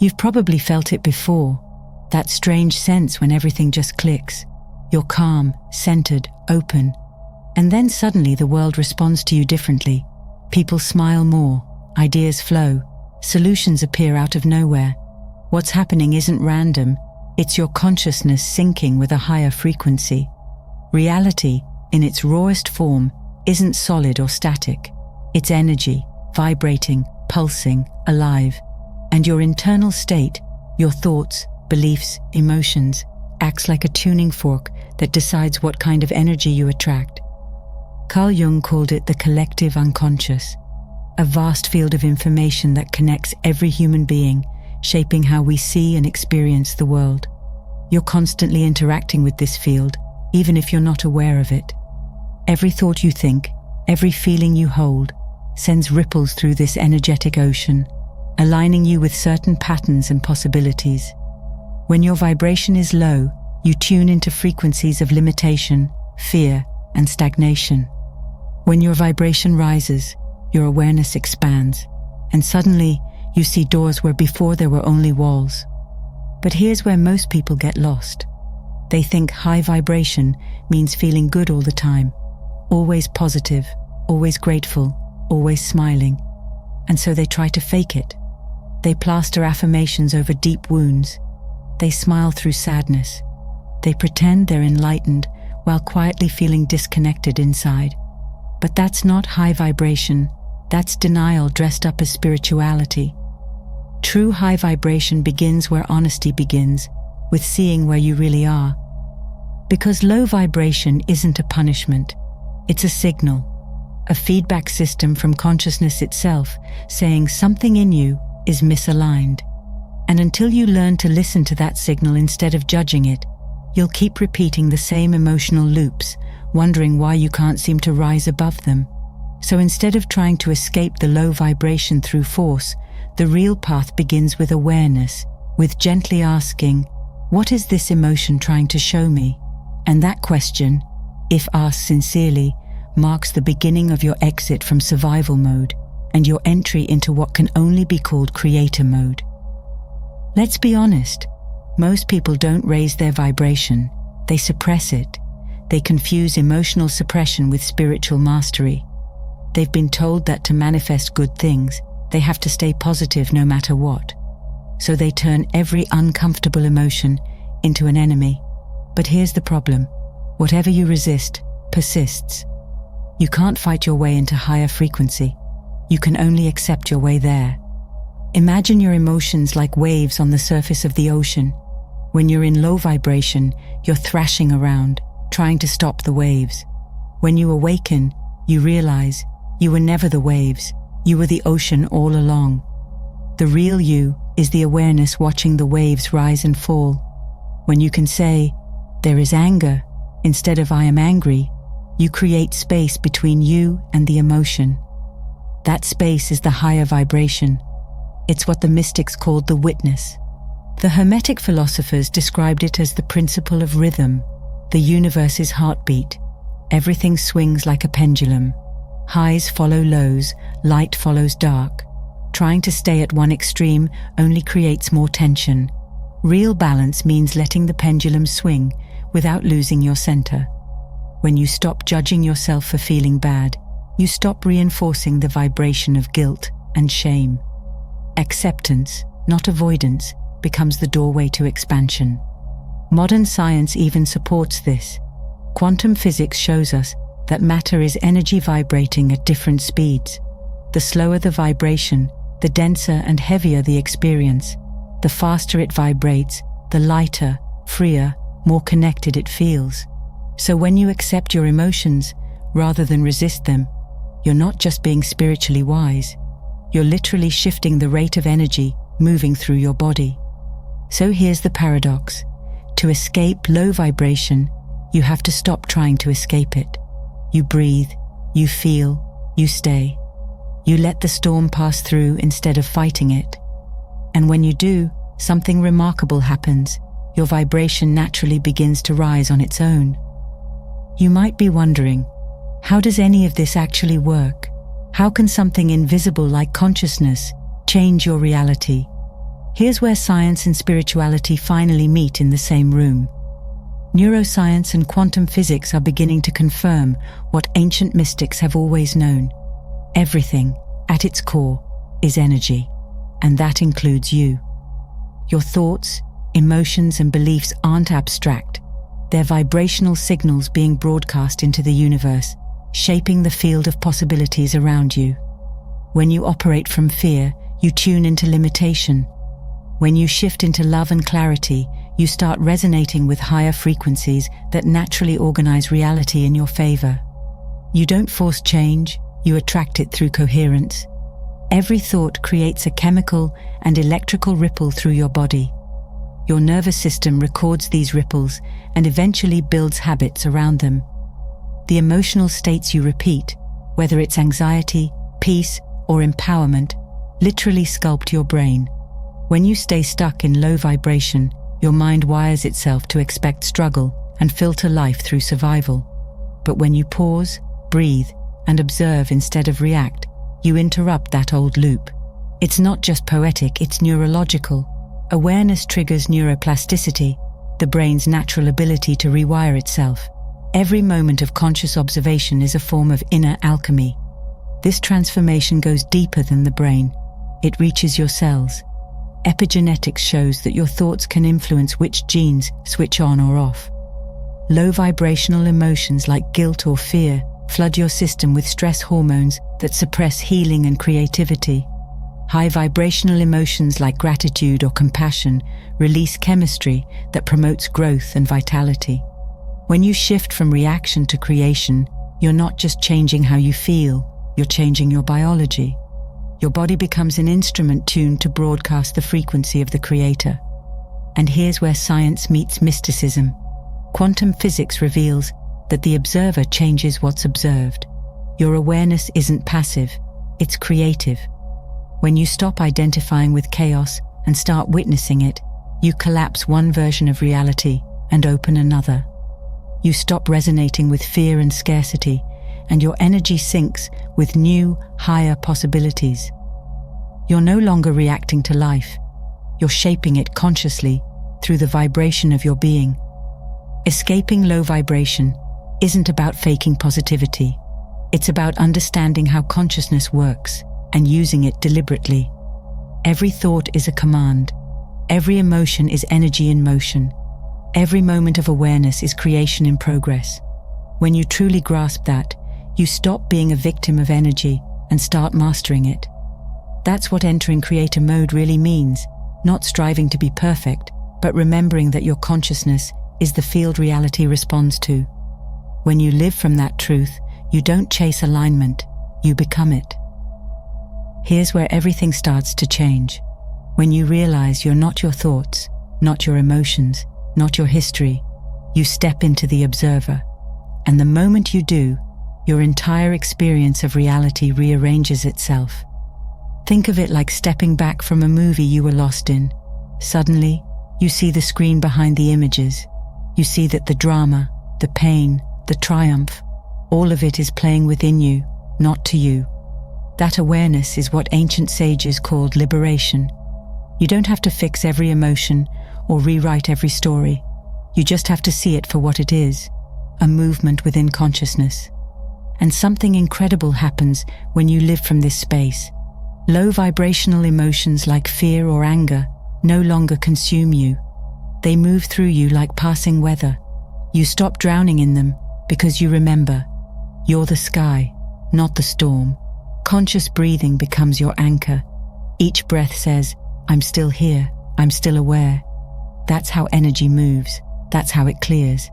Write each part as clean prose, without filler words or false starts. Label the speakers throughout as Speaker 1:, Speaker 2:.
Speaker 1: You've probably felt it before, that strange sense when everything just clicks. You're calm, centered, open, and then suddenly the world responds to you differently. People smile more, ideas flow, solutions appear out of nowhere. What's happening isn't random, it's your consciousness syncing with a higher frequency. Reality, in its rawest form, isn't solid or static. It's energy, vibrating, pulsing, alive. And your internal state, your thoughts, beliefs, emotions, acts like a tuning fork that decides what kind of energy you attract. Carl Jung called it the collective unconscious, a vast field of information that connects every human being, shaping how we see and experience the world. You're constantly interacting with this field, even if you're not aware of it. Every thought you think, every feeling you hold, sends ripples through this energetic ocean, aligning you with certain patterns and possibilities. When your vibration is low, you tune into frequencies of limitation, fear, and stagnation. When your vibration rises, your awareness expands, and suddenly you see doors where before there were only walls. But here's where most people get lost. They think high vibration means feeling good all the time, always positive, always grateful, always smiling, and so they try to fake it. They plaster affirmations over deep wounds. They smile through sadness. They pretend they're enlightened while quietly feeling disconnected inside. But that's not high vibration. That's denial dressed up as spirituality. True high vibration begins where honesty begins, with seeing where you really are. Because low vibration isn't a punishment. It's a signal, a feedback system from consciousness itself saying something in you is misaligned. And until you learn to listen to that signal instead of judging it, you'll keep repeating the same emotional loops, wondering why you can't seem to rise above them. So instead of trying to escape the low vibration through force, the real path begins with awareness, with gently asking, what is this emotion trying to show me? And that question, if asked sincerely, marks the beginning of your exit from survival mode and your entry into what can only be called creator mode. Let's be honest, most people don't raise their vibration, they suppress it. They confuse emotional suppression with spiritual mastery. They've been told that to manifest good things, they have to stay positive no matter what. So they turn every uncomfortable emotion into an enemy. But here's the problem. Whatever you resist persists. You can't fight your way into higher frequency. You can only accept your way there. Imagine your emotions like waves on the surface of the ocean. When you're in low vibration, you're thrashing around, trying to stop the waves. When you awaken, you realize you were never the waves, you were the ocean all along. The real you is the awareness watching the waves rise and fall. When you can say, there is anger, instead of I am angry, you create space between you and the emotion. That space is the higher vibration. It's what the mystics called the witness. The Hermetic philosophers described it as the principle of rhythm, the universe's heartbeat. Everything swings like a pendulum. Highs follow lows, light follows dark. Trying to stay at one extreme only creates more tension. Real balance means letting the pendulum swing without losing your center. When you stop judging yourself for feeling bad, you stop reinforcing the vibration of guilt and shame. Acceptance, not avoidance, becomes the doorway to expansion. Modern science even supports this. Quantum physics shows us that matter is energy vibrating at different speeds. The slower the vibration, the denser and heavier the experience. The faster it vibrates, the lighter, freer, more connected it feels. So when you accept your emotions, rather than resist them, you're not just being spiritually wise. You're literally shifting the rate of energy moving through your body. So here's the paradox. To escape low vibration, you have to stop trying to escape it. You breathe, you feel, you stay. You let the storm pass through instead of fighting it. And when you do, something remarkable happens. Your vibration naturally begins to rise on its own. You might be wondering, how does any of this actually work? How can something invisible like consciousness change your reality? Here's where science and spirituality finally meet in the same room. Neuroscience and quantum physics are beginning to confirm what ancient mystics have always known. Everything, at its core, is energy, and that includes you. Your thoughts, emotions, and beliefs aren't abstract. They're vibrational signals being broadcast into the universe, shaping the field of possibilities around you. When you operate from fear, you tune into limitation. When you shift into love and clarity, you start resonating with higher frequencies that naturally organize reality in your favor. You don't force change, you attract it through coherence. Every thought creates a chemical and electrical ripple through your body. Your nervous system records these ripples and eventually builds habits around them. The emotional states you repeat, whether it's anxiety, peace, or empowerment, literally sculpt your brain. When you stay stuck in low vibration, your mind wires itself to expect struggle and filter life through survival. But when you pause, breathe, and observe instead of react, you interrupt that old loop. It's not just poetic, it's neurological. Awareness triggers neuroplasticity, the brain's natural ability to rewire itself. Every moment of conscious observation is a form of inner alchemy. This transformation goes deeper than the brain. It reaches your cells. Epigenetics shows that your thoughts can influence which genes switch on or off. Low vibrational emotions like guilt or fear flood your system with stress hormones that suppress healing and creativity. High vibrational emotions like gratitude or compassion release chemistry that promotes growth and vitality. When you shift from reaction to creation, you're not just changing how you feel, you're changing your biology. Your body becomes an instrument tuned to broadcast the frequency of the Creator. And here's where science meets mysticism. Quantum physics reveals that the observer changes what's observed. Your awareness isn't passive, it's creative. When you stop identifying with chaos and start witnessing it, you collapse one version of reality and open another. You stop resonating with fear and scarcity, and your energy syncs with new, higher possibilities. You're no longer reacting to life. You're shaping it consciously through the vibration of your being. Escaping low vibration isn't about faking positivity. It's about understanding how consciousness works and using it deliberately. Every thought is a command. Every emotion is energy in motion. Every moment of awareness is creation in progress. When you truly grasp that, you stop being a victim of energy and start mastering it. That's what entering creator mode really means, not striving to be perfect, but remembering that your consciousness is the field reality responds to. When you live from that truth, you don't chase alignment, you become it. Here's where everything starts to change. When you realize you're not your thoughts, not your emotions, not your history, you step into the observer. And the moment you do, your entire experience of reality rearranges itself. Think of it like stepping back from a movie you were lost in. Suddenly, you see the screen behind the images. You see that the drama, the pain, the triumph, all of it is playing within you, not to you. That awareness is what ancient sages called liberation. You don't have to fix every emotion or rewrite every story. You just have to see it for what it is, a movement within consciousness. And something incredible happens when you live from this space. Low vibrational emotions like fear or anger no longer consume you. They move through you like passing weather. You stop drowning in them because you remember, you're the sky, not the storm. Conscious breathing becomes your anchor. Each breath says, I'm still here, I'm still aware. That's how energy moves. That's how it clears.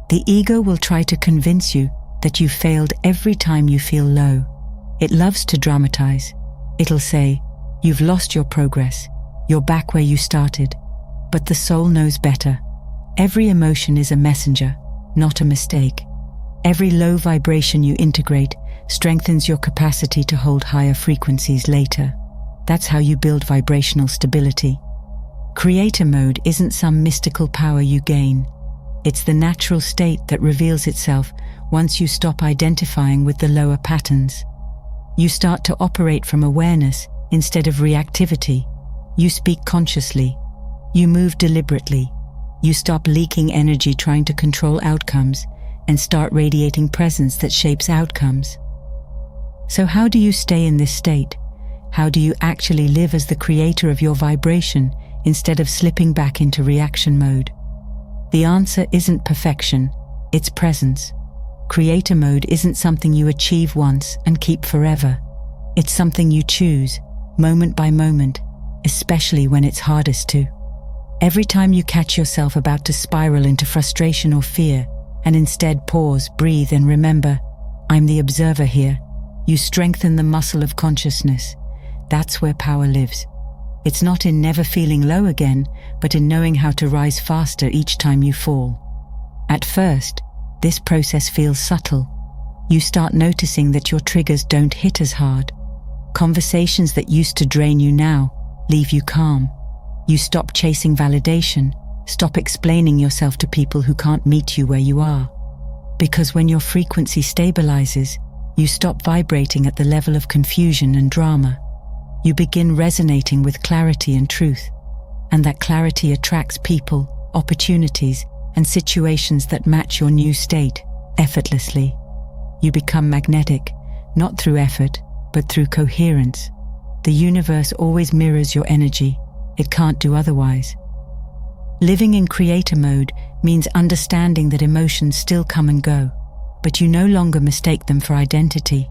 Speaker 1: The ego will try to convince you that you failed every time you feel low. It loves to dramatize. It'll say, you've lost your progress. You're back where you started. But the soul knows better. Every emotion is a messenger, not a mistake. Every low vibration you integrate strengthens your capacity to hold higher frequencies later. That's how you build vibrational stability. Creator mode isn't some mystical power you gain. It's the natural state that reveals itself once you stop identifying with the lower patterns. You start to operate from awareness instead of reactivity. You speak consciously. You move deliberately. You stop leaking energy trying to control outcomes and start radiating presence that shapes outcomes. So how do you stay in this state? How do you actually live as the creator of your vibration instead of slipping back into reaction mode? The answer isn't perfection, it's presence. Creator mode isn't something you achieve once and keep forever. It's something you choose, moment by moment, especially when it's hardest to. Every time you catch yourself about to spiral into frustration or fear, and instead pause, breathe, and remember, I'm the observer here, you strengthen the muscle of consciousness. That's where power lives. It's not in never feeling low again, but in knowing how to rise faster each time you fall. At first, this process feels subtle. You start noticing that your triggers don't hit as hard. Conversations that used to drain you now leave you calm. You stop chasing validation, stop explaining yourself to people who can't meet you where you are. Because when your frequency stabilizes, you stop vibrating at the level of confusion and drama. You begin resonating with clarity and truth, and that clarity attracts people, opportunities, and situations that match your new state effortlessly. You become magnetic, not through effort, but through coherence. The universe always mirrors your energy. It can't do otherwise. Living in creator mode means understanding that emotions still come and go, but you no longer mistake them for identity.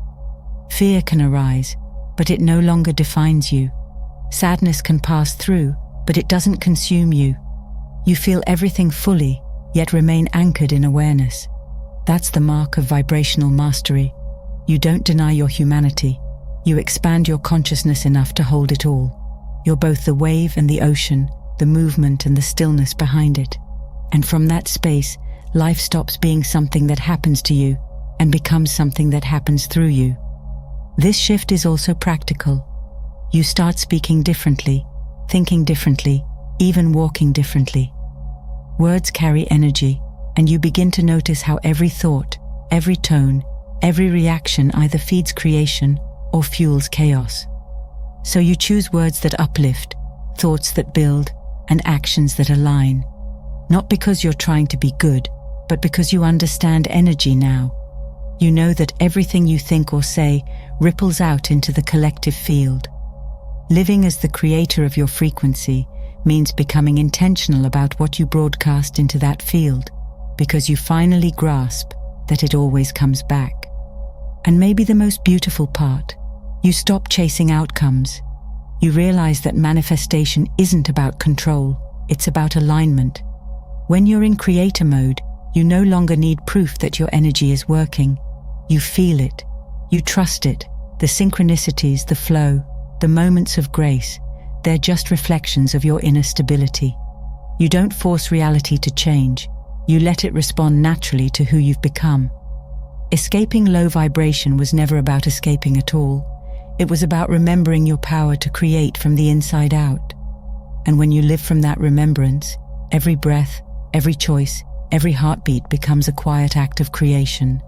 Speaker 1: Fear can arise, but it no longer defines you. Sadness can pass through, but it doesn't consume you. You feel everything fully, yet remain anchored in awareness. That's the mark of vibrational mastery. You don't deny your humanity. You expand your consciousness enough to hold it all. You're both the wave and the ocean, the movement and the stillness behind it. And from that space, life stops being something that happens to you and becomes something that happens through you. This shift is also practical. You start speaking differently, thinking differently, even walking differently. Words carry energy, and you begin to notice how every thought, every tone, every reaction either feeds creation or fuels chaos. So you choose words that uplift, thoughts that build, and actions that align. Not because you're trying to be good, but because you understand energy now. You know that everything you think or say ripples out into the collective field. Living as the creator of your frequency means becoming intentional about what you broadcast into that field, because you finally grasp that it always comes back. And maybe the most beautiful part, you stop chasing outcomes. You realize that manifestation isn't about control, it's about alignment. When you're in creator mode, you no longer need proof that your energy is working. You feel it. You trust it. The synchronicities, the flow, the moments of grace, they're just reflections of your inner stability. You don't force reality to change. You let it respond naturally to who you've become. Escaping low vibration was never about escaping at all. It was about remembering your power to create from the inside out. And when you live from that remembrance, every breath, every choice, every heartbeat becomes a quiet act of creation.